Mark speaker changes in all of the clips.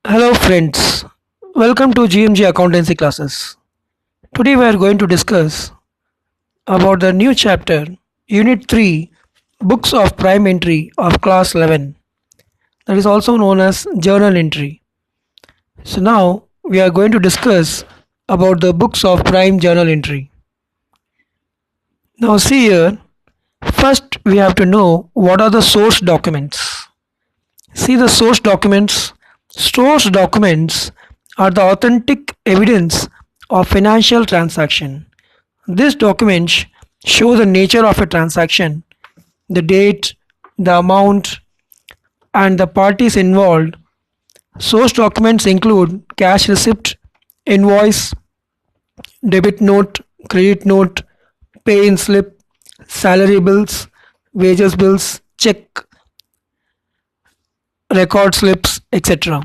Speaker 1: Hello friends, welcome to GMG accountancy classes. Today we are going to discuss about the new chapter Unit 3 Books of Prime Entry of Class 11, that is also known as Journal Entry. So now we are going to discuss about the books of prime journal entry. Now see here, first we have to know what are the source documents. See the source documents. Source documents are the authentic evidence of financial transaction. These documents show the nature of a transaction, the date, the amount, and the parties involved. Source documents include cash receipt, invoice, debit note, credit note, pay-in slip, salary bills, wages bills, check, record slips, etc.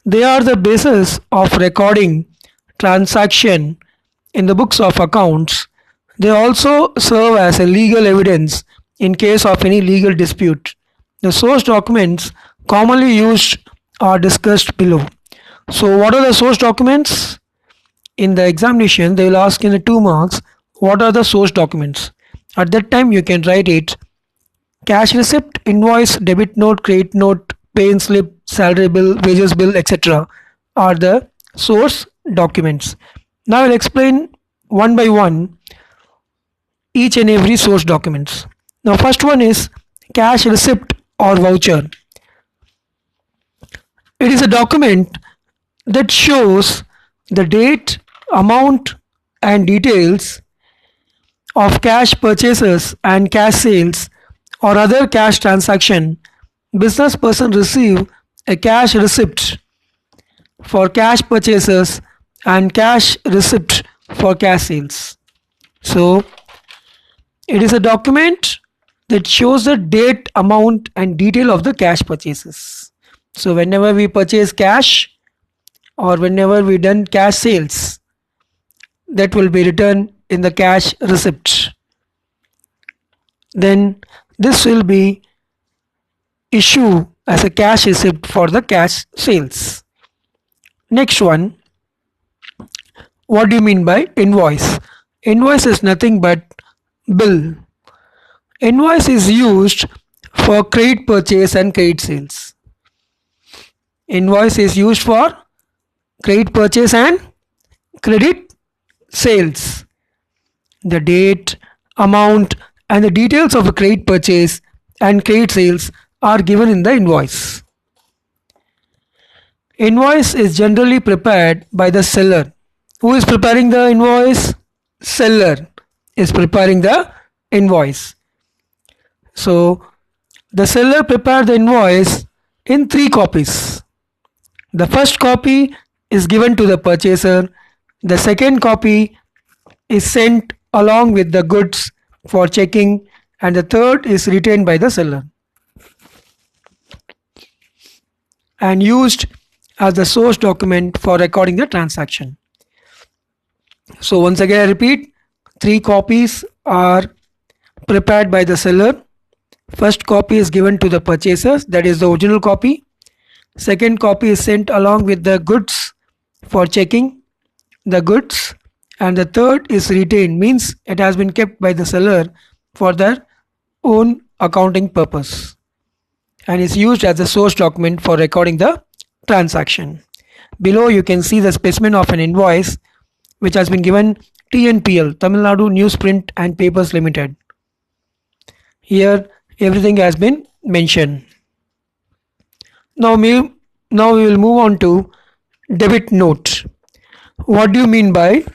Speaker 1: They are the basis of recording transaction in the books of accounts. They also serve as a legal evidence in case of any legal dispute. The source documents commonly used are discussed below. So what are the source documents? In the examination they will ask in the 2 marks what are the source documents. At that time you can write it: cash receipt, invoice, debit note, credit note, pay-in slip, salary bill, wages bill, etc. are the source documents. Now I'll explain one by one each and every source documents. Now first one is cash receipt or voucher. It is a document that shows the date, amount and details of cash purchases and cash sales or other cash transaction. Business person receive a cash receipt for cash purchases and cash receipt for cash sales. So it is a document that shows the date, amount and detail of the cash purchases. So whenever we purchase cash or whenever we done cash sales, that will be written in the cash receipt. Then this will be issue as a cash receipt for the cash sales. Next one, what do you mean by invoice? Invoice is nothing but bill. Invoice is used for credit purchase and credit sales. Invoice is used for credit purchase and credit sales. The date, amount and the details of a credit purchase and credit sales are given in the invoice. Invoice is generally prepared by the seller. Who is preparing the invoice? Seller is preparing the invoice. So the seller prepared the invoice in 3 copies. The first copy is given to the purchaser. The second copy is sent along with the goods for checking, and the third is retained by the seller and used as the source document for recording the transaction. So once again I repeat, 3 copies are prepared by the seller. First copy is given to the purchasers, that is the original copy. Second copy is sent along with the goods for checking the goods, and the third is retained, means it has been kept by the seller for their own accounting purpose and is used as a source document for recording the transaction. Below you can see the specimen of an invoice which has been given TNPL, Tamil Nadu Newsprint and Papers Limited. Here everything has been mentioned. Now we will move on to debit note. What do you mean by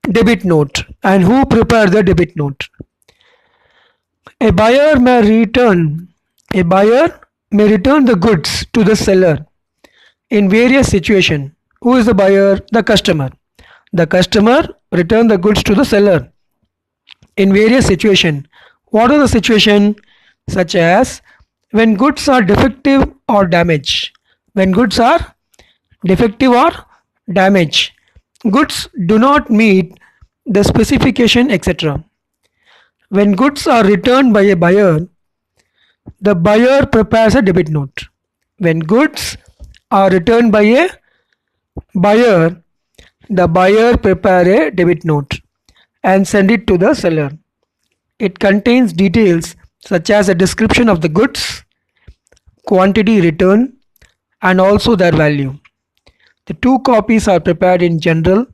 Speaker 1: debit note and who prepared the debit note? A buyer may return the goods to the seller in various situations. Who is the buyer? The customer. The customer return the goods to the seller in various situations. What are the situations? Such as when goods are defective or damaged. When goods are defective or damaged, goods do not meet the specification, etc. When goods are returned by a buyer, the buyer prepares a debit note. When goods are returned by a buyer, the buyer prepare a debit note and send it to the seller. It contains details such as a description of the goods, quantity returned, and also their value. The two copies are prepared in general.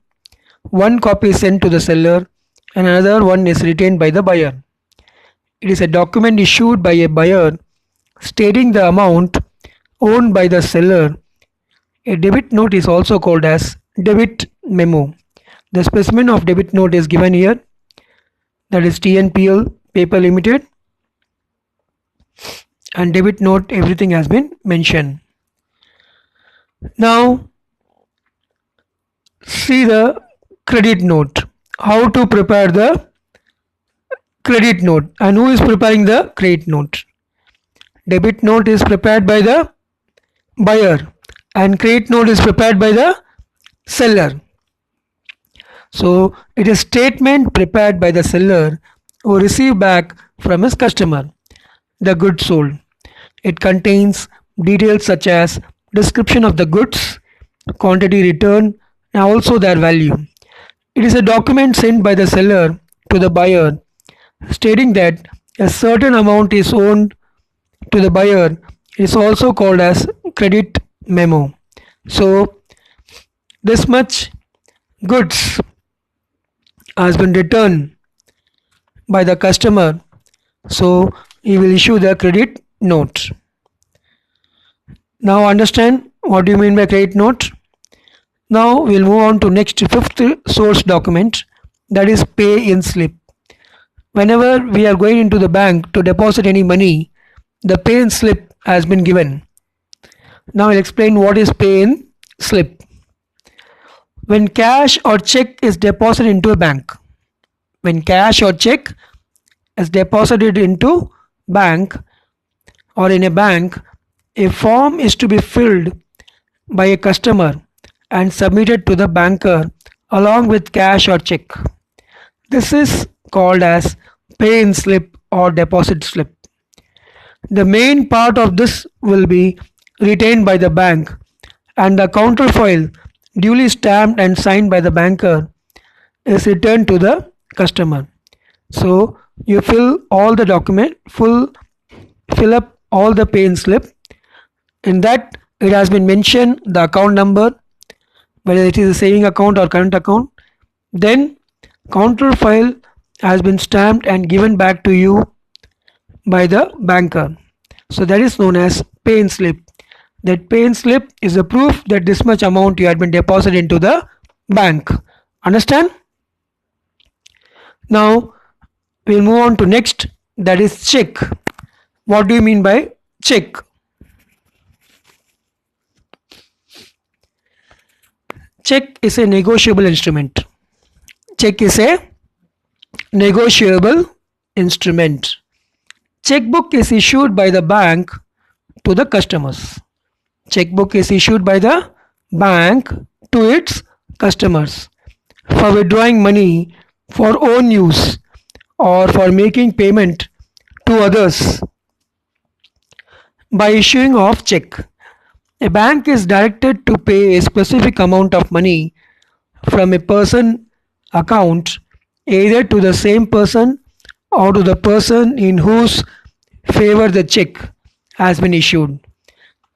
Speaker 1: One copy is sent to the seller and another one is retained by the buyer. It is a document issued by a buyer stating the amount owned by the seller. A debit note is also called as debit memo. The specimen of debit note is given here, that is TNPL paper limited, and debit note everything has been mentioned. Now see the credit note. How to prepare the credit note and who is preparing the credit note? Debit note is prepared by the buyer and credit note is prepared by the seller. So it is statement prepared by the seller who receive back from his customer the goods sold. It contains details such as description of the goods, quantity returned, and also their value. It is a document sent by the seller to the buyer stating that a certain amount is owed to the buyer. It is also called as credit memo. So this much goods has been returned by the customer, so he will issue the credit note. Now understand what do you mean by credit note. Now we'll move on to next fifth source document, that is pay in slip. Whenever we are going into the bank to deposit any money, the pay in slip has been given. Now I'll explain what is pay in slip. When cash or check is deposited into a bank, when cash or check is deposited into bank or in a bank, a form is to be filled by a customer and submitted to the banker along with cash or check. This is called as pay in slip or deposit slip. The main part of this will be retained by the bank and the counterfoil duly stamped and signed by the banker is returned to the customer. So you fill all the document, fill up all the pay in slip. In that it has been mentioned the account number, whether it is a saving account or current account. Then counterfoil has been stamped and given back to you by the banker. So that is known as pay in slip. That pay in slip is a proof that this much amount you had been deposited into the bank. Understand? Now we'll move on to next, that is check. What do you mean by check? Check is a negotiable instrument. Check is a negotiable instrument. Checkbook is issued by the bank to the customers. Checkbook is issued by the bank to its customers for withdrawing money for own use or for making payment to others by issuing of check. A bank is directed to pay a specific amount of money from a person account either to the same person or to the person in whose favor the check has been issued.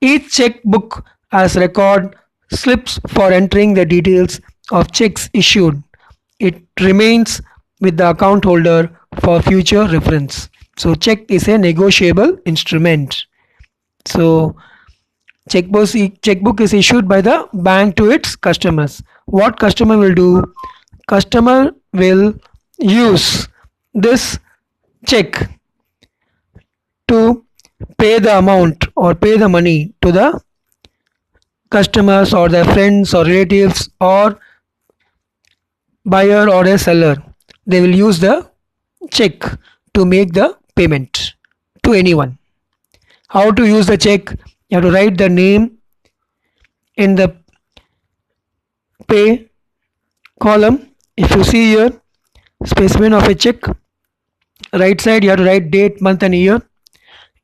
Speaker 1: Each checkbook has record slips for entering the details of checks issued. It remains with the account holder for future reference. So check is a negotiable instrument. So checkbook is issued by the bank to its customers. What customer will do? Customer will use this check to pay the amount or pay the money to the customers or their friends or relatives or buyer or a seller. They will use the check to make the payment to anyone. How to use the check? You have to write the name in the pay column. If you see here, specimen of a check, right side you have to write date, month and year.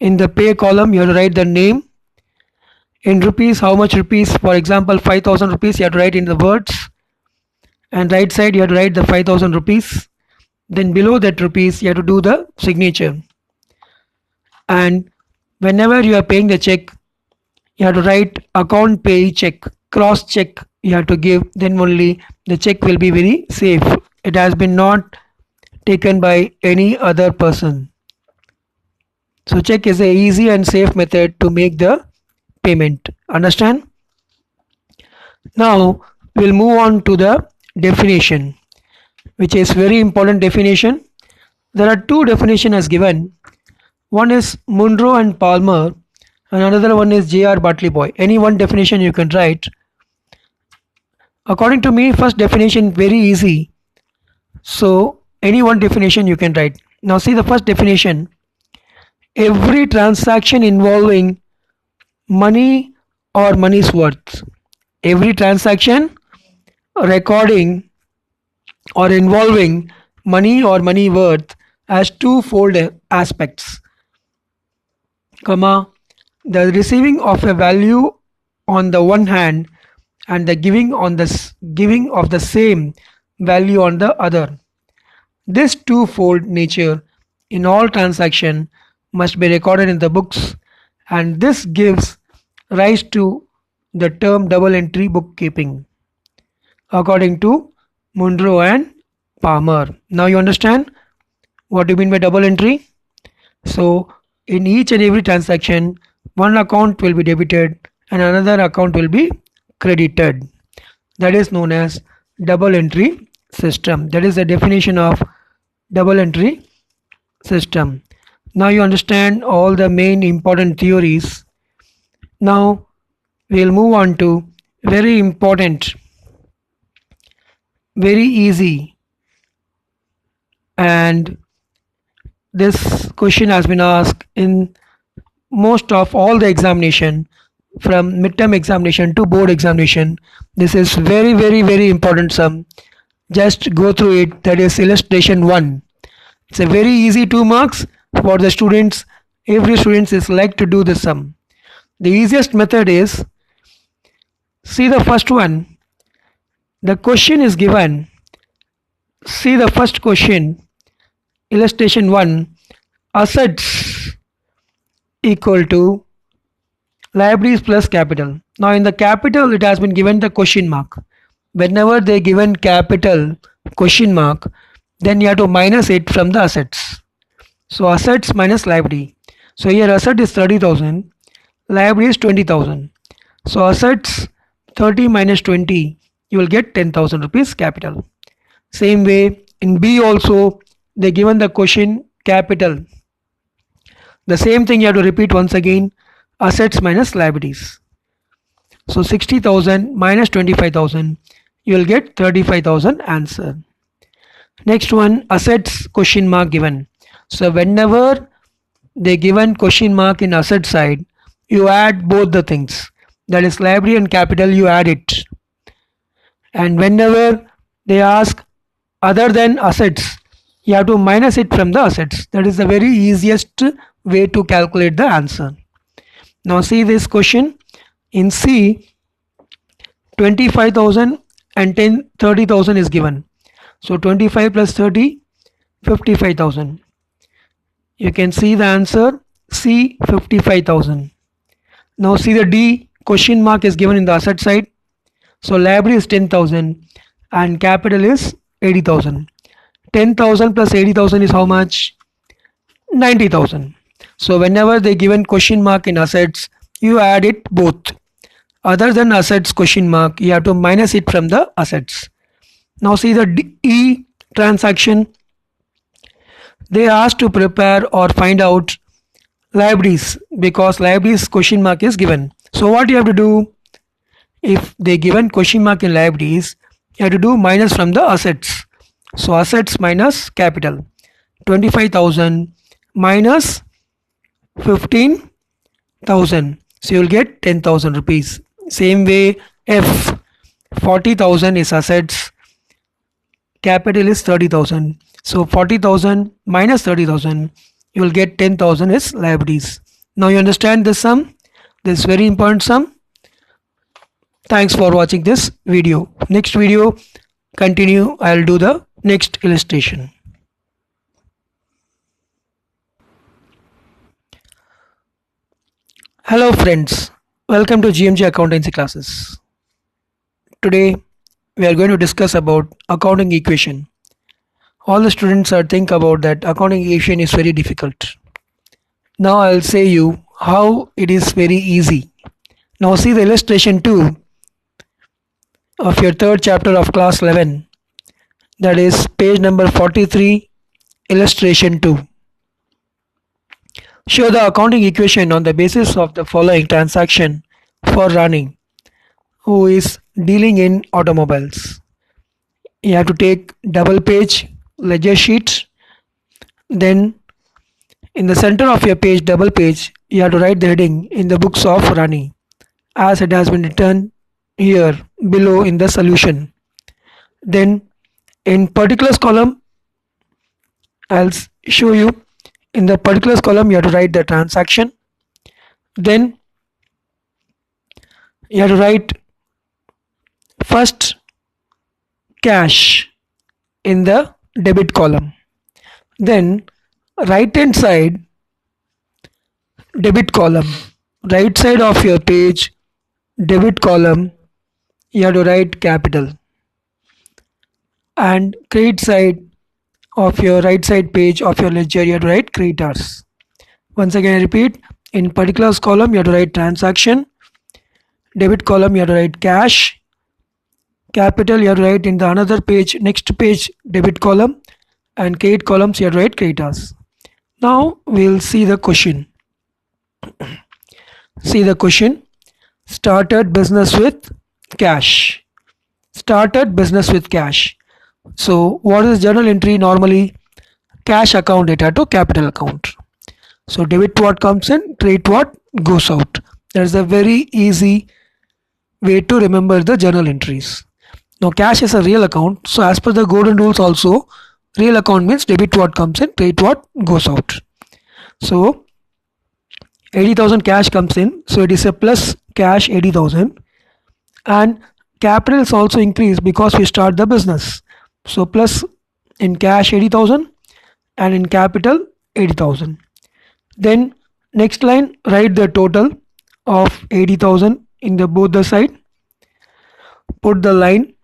Speaker 1: In the pay column you have to write the name. In rupees, how much rupees? For example, 5,000 rupees, you have to write in the words, and right side you have to write the 5,000 rupees. Then below that rupees, you have to do the signature. And whenever you are paying the check, you have to write account pay check, cross check you have to give, then only the check will be very safe. It has been not taken by any other person. So check is a easy and safe method to make the payment. Understand? Now we'll move on to the definition, which is very important definition. There are two definitions as given. One is Munro and Palmer, and another one is J.R. Bartley Boy. Any one definition you can write. According to me, first definition very easy. So any one definition you can write. Now see the first definition. Every transaction involving money or money's worth. Every transaction recording or involving money or money worth has twofold aspects, comma, the receiving of a value on the one hand and the giving of the same value on the other. This twofold nature in all transaction must be recorded in the books, and this gives rise to the term double entry bookkeeping, according to Munro and Palmer. Now you understand what do you mean by double entry? So in each and every transaction, one account will be debited and another account will be credited. That is known as double entry system. That is the definition of double entry system. Now you understand all the main important theories. Now we'll move on to very important, very easy, and this question has been asked in most of all the examination, from midterm examination to board examination. This is very important sum. Just go through it. That is illustration 1. It's a very easy 2 marks for the students. Every student is like to do this sum. The easiest method is, see the first one. The question is given. See the first question. Illustration 1. Assets equal to liabilities plus capital. Now in the capital it has been given the question mark. Whenever they given capital question mark, then you have to minus it from the assets. So assets minus liability. So here asset is 30,000, liability is 20,000. So assets 30 minus 20, you will get 10,000 rupees capital. Same way in B also they given the question capital. The same thing you have to repeat once again, assets minus liabilities. So 60,000 minus 25,000, you will get 35,000 answer. Next one, assets question mark given. So whenever they given question mark in asset side, you add both the things. That is liability and capital, you add it. And whenever they ask other than assets, you have to minus it from the assets. That is the very easiest way to calculate the answer. Now see this question. In C, 25,000 and 30,000 is given. So 25 plus 30, 55,000. You can see the answer C, 55,000. Now see the D, question mark is given in the asset side. So liability is 10,000 and capital is 80,000. 10,000 plus 80,000 is how much? 90,000. So whenever they given question mark in assets, you add it both. Other than assets question mark, you have to minus it from the assets. Now see the E transaction. They asked to prepare or find out liabilities, because liabilities question mark is given. So what you have to do? If they given question mark in liabilities, you have to do minus from the assets. So assets minus capital. 25,000 minus 15,000. So you will get 10,000 rupees. Same way F, 40,000 is assets, capital is 30,000. So 40,000 minus 30,000, you will get 10,000 is liabilities. Now you understand this sum? This is very important sum. Thanks for watching this video. Next video continue. I'll do the next illustration. Hello friends, welcome to GMG accountancy classes. Today we are going to discuss about accounting equation. All the students are think about that accounting equation is very difficult. Now I'll say you how it is very easy. Now see the illustration 2 of your third chapter of class 11, that is page number 43, illustration 2. Show the accounting equation on the basis of the following transaction for Rani, who is dealing in automobiles. You have to take double page ledger sheet, then in the center of your page, double page, you have to write the heading in the books of Rani as it has been written here below in the solution. Then in particulars column, I'll show you in the particulars column you have to write the transaction. Then you have to write first cash in the debit column. Then right hand side debit column, right side of your page debit column, you have to write capital, and credit side of your right side page of your ledger you have to write creditors. Once again I repeat, in particulars column you have to write transaction, debit column you have to write cash, capital you have to write in the another page, next page debit column, and credit columns you have to write creditors. Now we'll see the question. See the question. Started business with cash. Started business with cash. So what is journal entry normally? Cash account data to capital account. So debit what comes in, credit what goes out. That is a very easy way to remember the journal entries. Now cash is a real account. So as per the golden rules also, real account means debit what comes in, credit what goes out. So 80,000 cash comes in. So it is a plus cash 80,000. And capital is also increased because we start the business. So plus in cash 80,000 and in capital 80,000. Then next line, write the total of 80,000 in the both the side. Put the line.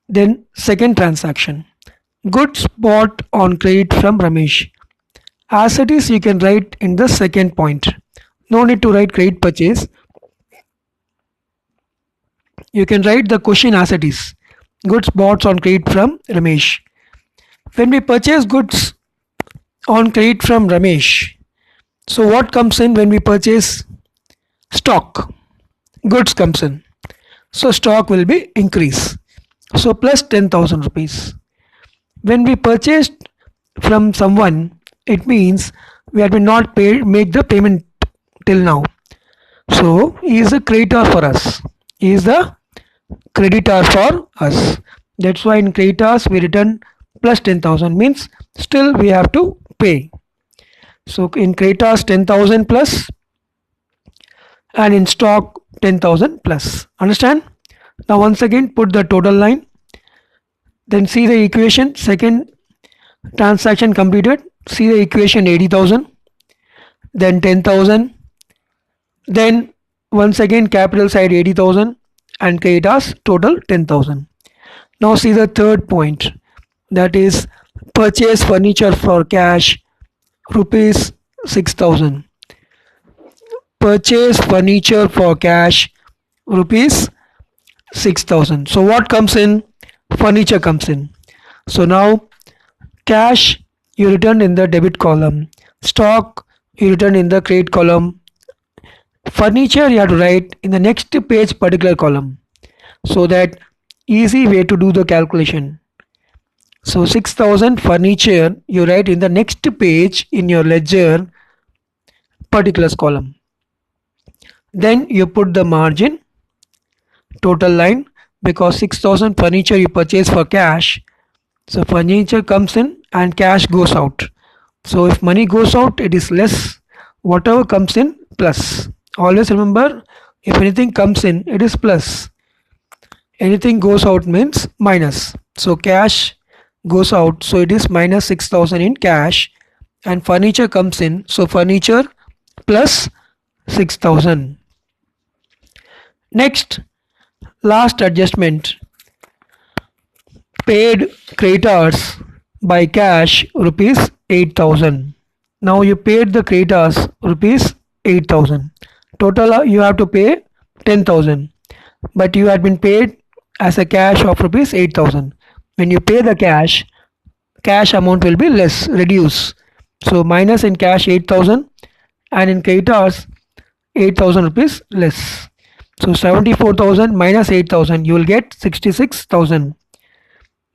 Speaker 1: Then second transaction. Goods bought on credit from Ramesh. As it is, you can write in the second point. No need to write credit purchase. You can write the question as it is. Goods bought on credit from Ramesh. When we purchase goods on credit from Ramesh, so what comes in when we purchase? Stock. Goods comes in. So stock will be increase. So plus 10,000 rupees. When we purchased from someone, it means we have been not paid, make the payment till now. So he is a creditor for us. He is the creditor for us. That's why in creditors we return plus 10,000 means still we have to pay. So in creditors 10,000 plus, and in stock 10,000 plus. Understand? Now once again put the total line. Then see the equation. Second transaction completed. See the equation 80,000. Then 10,000. Then once again capital side 80,000 and creditors total 10,000. Now see the third point, that is purchase furniture for cash rupees 6,000. Purchase furniture for cash rupees 6,000. So what comes in? Furniture comes in. So now cash you return in the debit column, stock you return in the credit column, furniture you have to write in the next page particular column. So that easy way to do the calculation. So 6,000 furniture you write in the next page in your ledger particulars column. Then you put the margin total line, because 6,000 furniture you purchase for cash. So furniture comes in and cash goes out. So if money goes out, it is less. Whatever comes in plus. Always remember If anything comes in, it is plus. Anything goes out means minus. So cash goes out, so it is minus 6,000 in cash, and furniture comes in, so furniture plus 6,000. Next, last adjustment, paid creditors by cash rupees 8,000. Now you paid the creditors rupees 8,000. Total you have to pay 10,000, but you had been paid as a cash of rupees 8,000. When you pay the cash amount will be less, reduce. So minus in cash 8,000 and in creditors 8,000 rupees less. So 74,000 minus 8,000, you will get 66,000.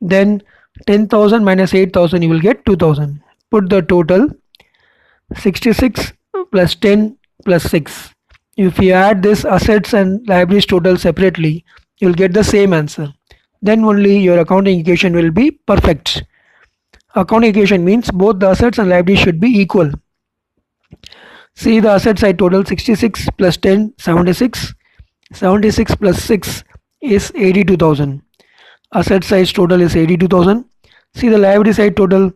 Speaker 1: Then 10,000 minus 8,000, you will get 2,000. Put the total 66 plus 10 plus 6. If you add this assets and liabilities total separately, you will get the same answer. Then only your accounting equation will be perfect. Accounting equation means both the assets and liabilities should be equal. See, the asset side total 66 plus 10, 76. 76 plus 6 is 82,000. Asset size total is 82,000. See, the liability side total,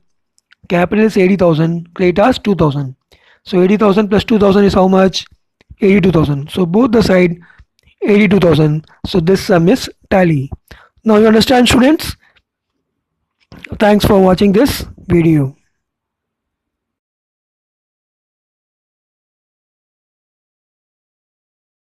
Speaker 1: capital is 80,000, creditors 2,000. So 80,000 plus 2,000 is how much? 82,000. So both the side 82,000. So this sum is tally. Now you understand, students? Thanks for watching this video.